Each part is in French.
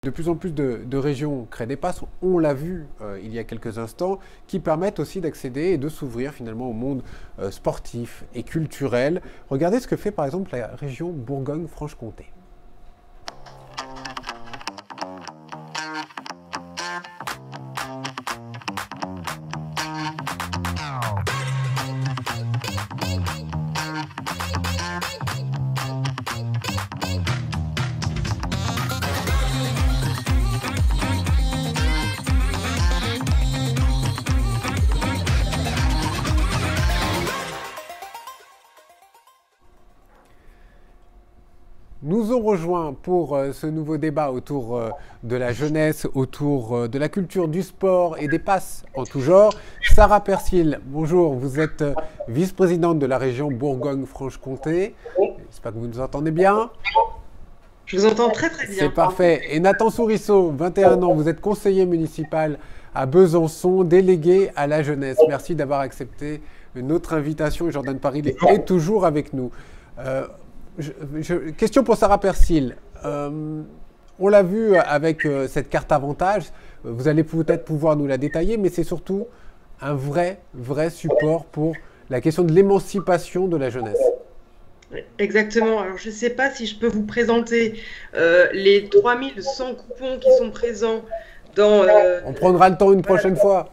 De plus en plus de régions créent des passes, on l'a vu il y a quelques instants, qui permettent aussi d'accéder et de s'ouvrir finalement au monde sportif et culturel. Regardez ce que fait par exemple la région Bourgogne-Franche-Comté. Nous ont rejoint pour ce nouveau débat autour de la jeunesse, autour de la culture du sport et des passes en tout genre. Sarah Persil, bonjour, vous êtes vice-présidente de la région Bourgogne-Franche-Comté. J'espère que vous nous entendez bien. Je vous entends très très bien. C'est parfait. Et Nathan Sourisseau, 21 ans, vous êtes conseiller municipal à Besançon, délégué à la jeunesse. Merci d'avoir accepté notre invitation. Jordan Paril est toujours avec nous. Question pour Sarah Persil. On l'a vu avec cette carte avantage, vous allez peut-être pouvoir nous la détailler, mais c'est surtout un vrai support pour la question de l'émancipation de la jeunesse. Exactement. Alors, je ne sais pas si je peux vous présenter les 3100 coupons qui sont présents dans... On prendra le temps une prochaine fois.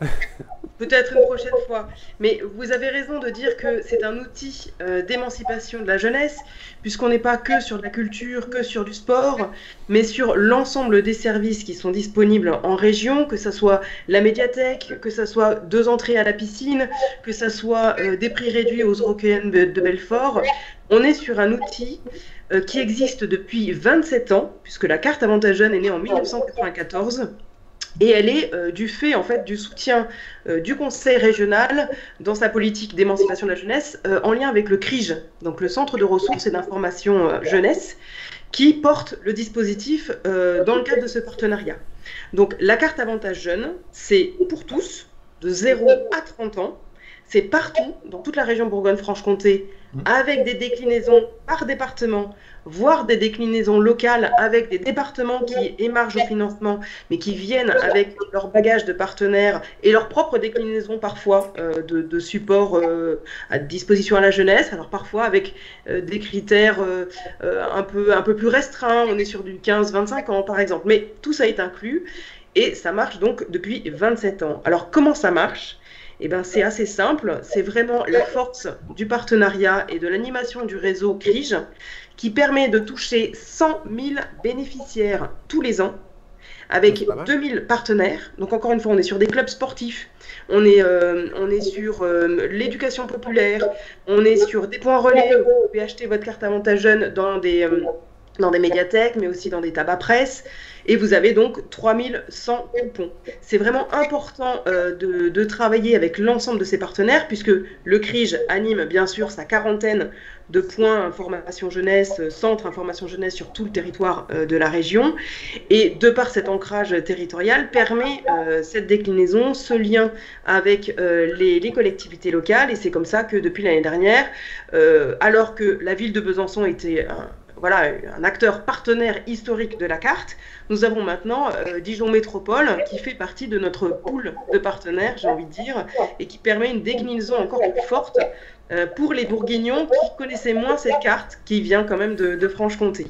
Peut-être une prochaine fois. Mais vous avez raison de dire que c'est un outil d'émancipation de la jeunesse, puisqu'on n'est pas que sur de la culture, que sur du sport, mais sur l'ensemble des services qui sont disponibles en région, que ce soit la médiathèque, que ce soit 2 entrées à la piscine, que ce soit des prix réduits aux Eurockéennes de Belfort. On est sur un outil qui existe depuis 27 ans, puisque la carte Avantage Jeune est née en 1994. Et elle est du fait en fait du soutien du Conseil régional dans sa politique d'émancipation de la jeunesse en lien avec le CRIJ, donc le Centre de ressources et d'information jeunesse, qui porte le dispositif dans le cadre de ce partenariat. Donc la carte Avantage Jeune, c'est pour tous, de 0 à 30 ans, c'est partout, dans toute la région Bourgogne-Franche-Comté, avec des déclinaisons par département, voire des déclinaisons locales avec des départements qui émargent au financement, mais qui viennent avec leur bagage de partenaires et leur propre déclinaison parfois de support à disposition à la jeunesse. Alors parfois avec des critères un peu plus restreints, on est sur du 15-25 ans par exemple, mais tout ça est inclus et ça marche donc depuis 27 ans. Alors comment ça marche ? Eh ben, c'est assez simple, c'est vraiment la force du partenariat et de l'animation du réseau CRIJ qui permet de toucher 100 000 bénéficiaires tous les ans avec 2000 partenaires. Donc encore une fois, on est sur des clubs sportifs, on est sur l'éducation populaire, on est sur des points relais, vous pouvez acheter votre carte Avantage Jeune dans des médiathèques, mais aussi dans des tabacs presse. Et vous avez donc 3100 coupons. C'est vraiment important de travailler avec l'ensemble de ces partenaires, puisque le CRIJ anime bien sûr sa quarantaine de points information jeunesse, centre information jeunesse sur tout le territoire de la région. Et de par cet ancrage territorial, permet cette déclinaison, ce lien avec les collectivités locales. Et c'est comme ça que depuis l'année dernière, alors que la ville de Besançon était un acteur partenaire historique de la carte, nous avons maintenant Dijon Métropole qui fait partie de notre pool de partenaires, j'ai envie de dire, et qui permet une déclinaison encore plus forte pour les Bourguignons qui connaissaient moins cette carte qui vient quand même de Franche-Comté.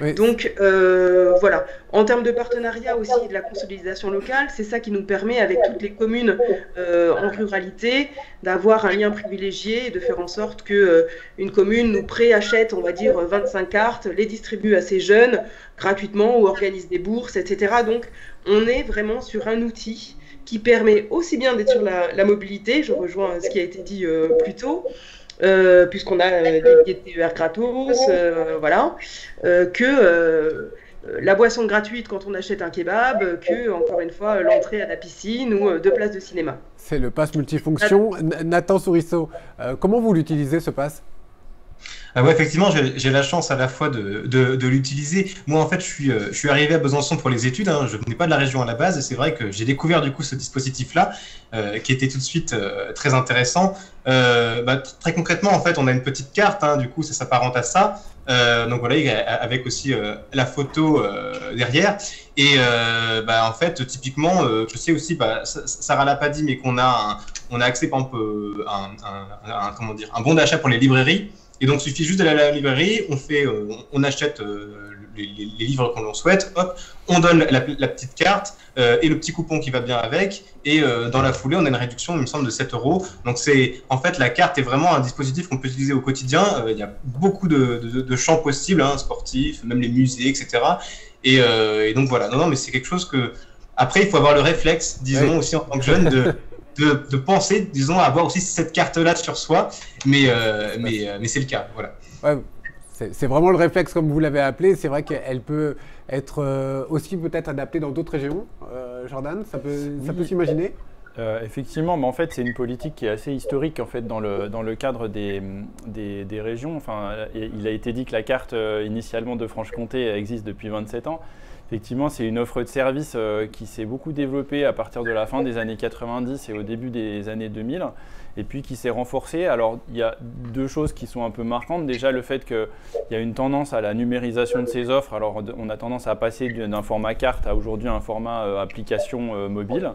Oui. Donc voilà, en termes de partenariat aussi et de la consolidation locale, c'est ça qui nous permet avec toutes les communes en ruralité d'avoir un lien privilégié et de faire en sorte qu'une commune nous préachète, on va dire, 25 cartes, les distribue à ses jeunes gratuitement ou organise des bourses, etc. Donc on est vraiment sur un outil qui permet aussi bien d'être sur la mobilité, je rejoins ce qui a été dit plus tôt, puisqu'on a des billets de TER gratos, que la boisson gratuite quand on achète un kebab, que, encore une fois, l'entrée à la piscine ou 2 places de cinéma. C'est le pass multifonction. Nathan Sourisseau, comment vous l'utilisez ce pass ? Ah ouais, effectivement, j'ai la chance à la fois de l'utiliser. Moi, en fait, je suis arrivé à Besançon pour les études, hein. Je venais pas de la région à la base, et c'est vrai que j'ai découvert du coup ce dispositif-là, qui était tout de suite très intéressant. Très concrètement, en fait, on a une petite carte, hein, du coup, ça s'apparente à ça. Donc voilà, avec aussi la photo derrière. Et en fait, typiquement, je sais aussi, Sarah l'a pas dit, mais on a accès, par exemple, comment dire, un bon d'achat pour les librairies. Et donc, il suffit juste d'aller à la librairie, on achète les livres qu'on souhaite, hop, on donne la petite carte et le petit coupon qui va bien avec. Et dans la foulée, on a une réduction, il me semble, de 7 euros. Donc, en fait, la carte est vraiment un dispositif qu'on peut utiliser au quotidien. Il y a beaucoup de champs possibles, hein, sportifs, même les musées, etc. Et donc, voilà. Non, mais c'est quelque chose que. Après, il faut avoir le réflexe, disons, aussi en tant que jeune, de penser, disons, à avoir aussi cette carte-là sur soi, mais c'est le cas, voilà. Ouais, c'est vraiment le réflexe comme vous l'avez appelé. C'est vrai qu'elle peut être aussi peut-être adaptée dans d'autres régions. Jordan, ça peut s'imaginer. Effectivement, mais en fait, c'est une politique qui est assez historique en fait dans le cadre des régions. Enfin, il a été dit que la carte initialement de Franche-Comté existe depuis 27 ans. Effectivement, c'est une offre de service qui s'est beaucoup développée à partir de la fin des années 90 et au début des années 2000, et puis qui s'est renforcée. Alors, il y a deux choses qui sont un peu marquantes. Déjà, le fait qu'il y a une tendance à la numérisation de ces offres. Alors, on a tendance à passer d'un format carte à aujourd'hui un format application mobile.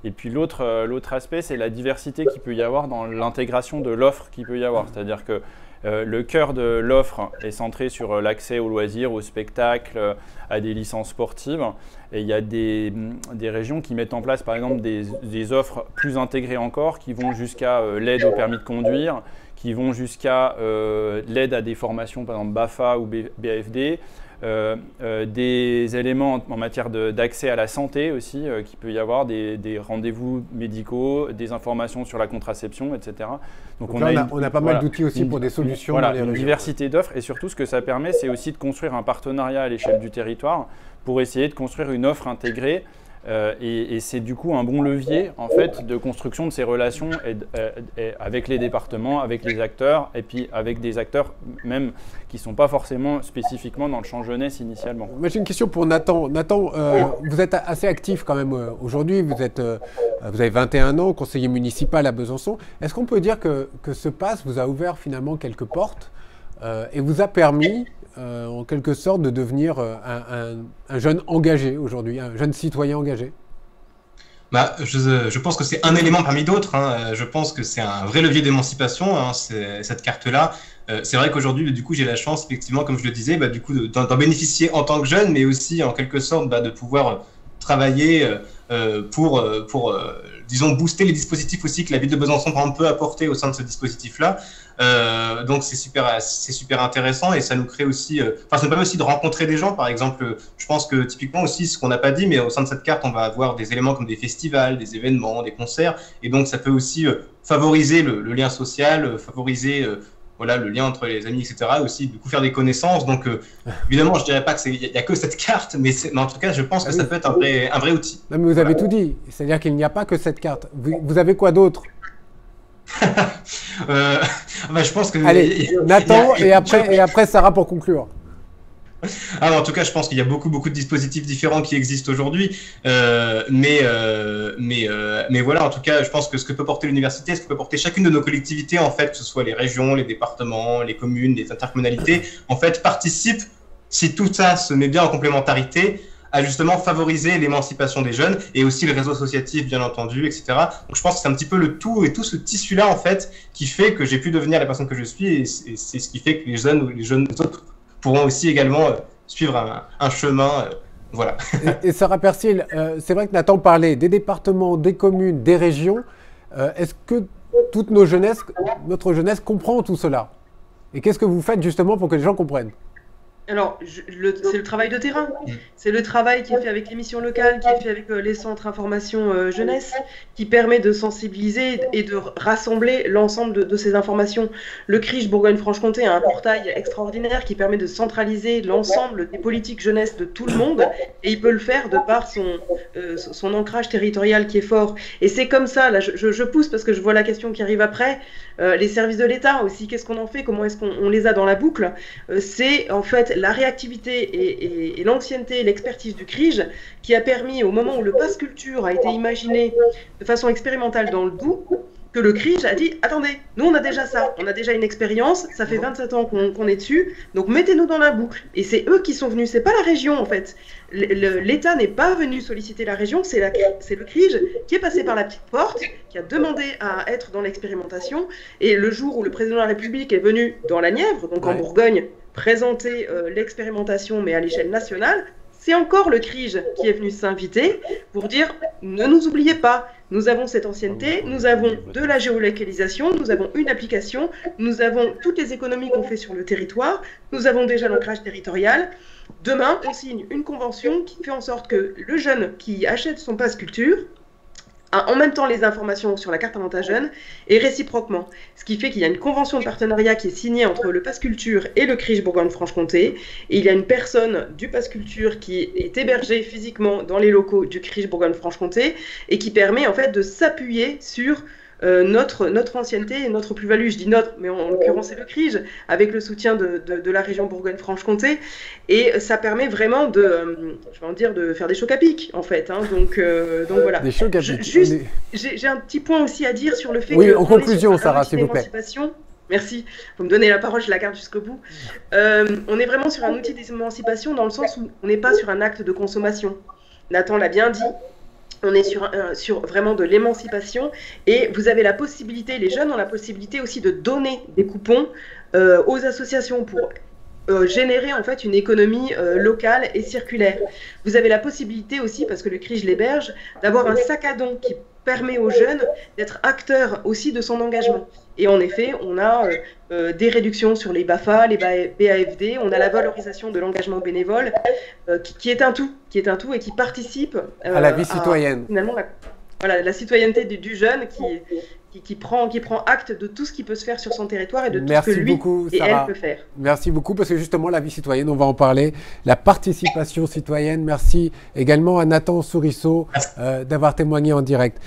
Et puis l'autre aspect, c'est la diversité qu'il peut y avoir dans l'intégration de l'offre qu'il peut y avoir. C'est-à-dire que le cœur de l'offre est centré sur l'accès aux loisirs, aux spectacles, à des licences sportives. Et il y a des régions qui mettent en place, par exemple, des offres plus intégrées encore, qui vont jusqu'à l'aide au permis de conduire, qui vont jusqu'à l'aide à des formations, par exemple BAFA ou BAFD, des éléments en matière d'accès à la santé aussi, qu'il peut y avoir, des rendez-vous médicaux, des informations sur la contraception, etc. Donc on a pas mal d'outils aussi pour des solutions. Voilà, une diversité d'offres, et surtout ce que ça permet, c'est aussi de construire un partenariat à l'échelle du territoire pour essayer de construire une offre intégrée. Et c'est du coup un bon levier en fait de construction de ces relations avec les départements, avec les acteurs, et puis avec des acteurs même qui ne sont pas forcément spécifiquement dans le champ jeunesse initialement. Moi j'ai une question pour Nathan. Nathan, vous êtes assez actif quand même aujourd'hui, vous avez 21 ans, conseiller municipal à Besançon. Est-ce qu'on peut dire que ce pass vous a ouvert finalement quelques portes et vous a permis en quelque sorte de devenir un jeune engagé aujourd'hui, un jeune citoyen engagé? Je pense que c'est un élément parmi d'autres, hein. Je pense que c'est un vrai levier d'émancipation, hein, cette carte-là. C'est vrai qu'aujourd'hui, du coup, j'ai la chance, effectivement, comme je le disais, du coup, d'en bénéficier en tant que jeune, mais aussi en quelque sorte de pouvoir travailler pour disons, booster les dispositifs aussi que la ville de Besançon peut apporter au sein de ce dispositif-là. Donc c'est super intéressant, et ça nous crée aussi, ça nous permet aussi de rencontrer des gens. Par exemple, je pense que typiquement aussi, ce qu'on n'a pas dit, mais au sein de cette carte, on va avoir des éléments comme des festivals, des événements, des concerts, et donc ça peut aussi favoriser le lien social, favoriser voilà, le lien entre les amis, etc. Aussi, du coup, faire des connaissances. Donc, évidemment, je dirais pas qu'il n'y a que cette carte, mais en tout cas, je pense que ça peut être un vrai outil. Non, mais vous avez tout dit. C'est-à-dire qu'il n'y a pas que cette carte. Vous avez quoi d'autre? Je pense que... Allez, Nathan, et après Sarah pour conclure. En tout cas, je pense qu'il y a beaucoup de dispositifs différents qui existent aujourd'hui, mais voilà, en tout cas, je pense que ce que peut porter l'université, ce que peut porter chacune de nos collectivités, en fait, que ce soit les régions, les départements, les communes, les intercommunalités, en fait, participe, si tout ça se met bien en complémentarité, à justement favoriser l'émancipation des jeunes, et aussi le réseau associatif, bien entendu, etc. Donc je pense que c'est un petit peu le tout, et tout ce tissu-là, en fait, qui fait que j'ai pu devenir la personne que je suis, et c'est ce qui fait que les jeunes autres pourront aussi également suivre un chemin. Voilà. Et Sarah Persil, c'est vrai que Nathan parlait des départements, des communes, des régions. Est-ce que toute notre jeunesse comprend tout cela? Et qu'est-ce que vous faites justement pour que les gens comprennent? Alors, c'est le travail de terrain. C'est le travail qui est fait avec les missions locales, qui est fait avec les centres information jeunesse, qui permet de sensibiliser et de rassembler l'ensemble de ces informations. Le CRIJ Bourgogne-Franche-Comté a un portail extraordinaire qui permet de centraliser l'ensemble des politiques jeunesse de tout le monde, et il peut le faire de par son ancrage territorial qui est fort. Et c'est comme ça, là, je pousse parce que je vois la question qui arrive après, Les services de l'État aussi, qu'est-ce qu'on en fait? Comment est-ce qu'on les a dans la boucle? C'est en fait la réactivité et l'ancienneté, l'expertise du CRIJ qui a permis, au moment où le pass culture a été imaginé de façon expérimentale dans le Doubs, que le CRIJ a dit, attendez, nous on a déjà ça, on a déjà une expérience, ça fait 27 ans qu'on est dessus, donc mettez-nous dans la boucle. Et c'est eux qui sont venus, c'est pas la région en fait. L'État n'est pas venu solliciter la région, c'est le CRIJ qui est passé par la petite porte, qui a demandé à être dans l'expérimentation. Et le jour où le président de la République est venu dans la Nièvre, donc en Bourgogne, présenter l'expérimentation, mais à l'échelle nationale, c'est encore le CRIJ qui est venu s'inviter pour dire ne nous oubliez pas, nous avons cette ancienneté, nous avons de la géolocalisation, nous avons une application, nous avons toutes les économies qu'on fait sur le territoire, nous avons déjà l'ancrage territorial. Demain, on signe une convention qui fait en sorte que le jeune qui achète son pass culture a en même temps les informations sur la carte avantage jeune et réciproquement. Ce qui fait qu'il y a une convention de partenariat qui est signée entre le pass culture et le CRIJ Bourgogne-Franche-Comté. Et il y a une personne du pass culture qui est hébergée physiquement dans les locaux du CRIJ Bourgogne-Franche-Comté et qui permet en fait de s'appuyer sur notre ancienneté et notre plus-value. Je dis notre, mais en l'occurrence c'est le CRIJ, avec le soutien de la région Bourgogne-Franche-Comté. Et ça permet vraiment de faire des chocs à pic, en fait. Hein. Donc voilà. Des chocs à pic. Juste, j'ai un petit point aussi à dire sur le fait que... en conclusion, Sarah, s'il vous plaît. Merci, vous me donnez la parole, je la garde jusqu'au bout. On est vraiment sur un outil d'émancipation dans le sens où on n'est pas sur un acte de consommation. Nathan l'a bien dit. On est sur vraiment de l'émancipation et vous avez la possibilité, les jeunes ont la possibilité aussi de donner des coupons aux associations pour générer en fait une économie locale et circulaire. Vous avez la possibilité aussi, parce que le CRIJ l'héberge, d'avoir un sac à dos qui permet aux jeunes d'être acteurs aussi de son engagement. Et en effet, on a des réductions sur les BAFA, les BAFD, on a la valorisation de l'engagement bénévole qui est un tout et qui participe à la vie citoyenne. Finalement, la citoyenneté du jeune qui prend acte de tout ce qui peut se faire sur son territoire et de tout ce que lui et elle peut faire. Merci beaucoup, parce que justement, la vie citoyenne, on va en parler, la participation citoyenne. Merci également à Nathan Sourisseau d'avoir témoigné en direct.